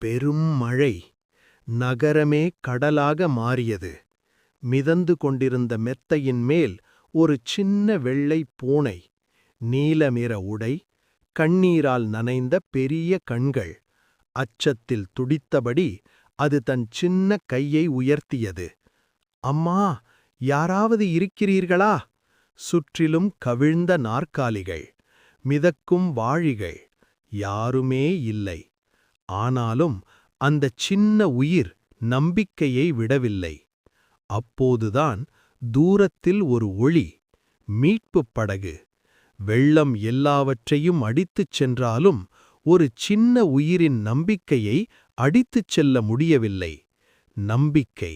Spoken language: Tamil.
பெரும் மழை. நகரமே கடலாக மாறியது. மிதந்து கொண்டிருந்த மெத்தையின் மேல் ஒரு சின்ன வெள்ளை பூனை. நீலநிற உடை, கண்ணீரால் நனைந்த பெரிய கண்கள். அச்சத்தில் துடித்தபடி அது தன் சின்ன கையை உயர்த்தியது. அம்மா, யாராவது இருக்கிறீர்களா? சுற்றிலும் கவிழ்ந்த நாற்காலிகள், மிதக்கும் வாழிகள். யாருமே இல்லை. ஆனாலும் அந்தச் சின்ன உயிர் நம்பிக்கையை விடவில்லை. அப்போதுதான் தூரத்தில் ஒரு ஒளி. மீட்புப் படகு. வெள்ளம் எல்லாவற்றையும் அடித்துச் சென்றாலும் ஒரு சின்ன உயிரின் நம்பிக்கையை அடித்துச் செல்ல முடியவில்லை. நம்பிக்கை.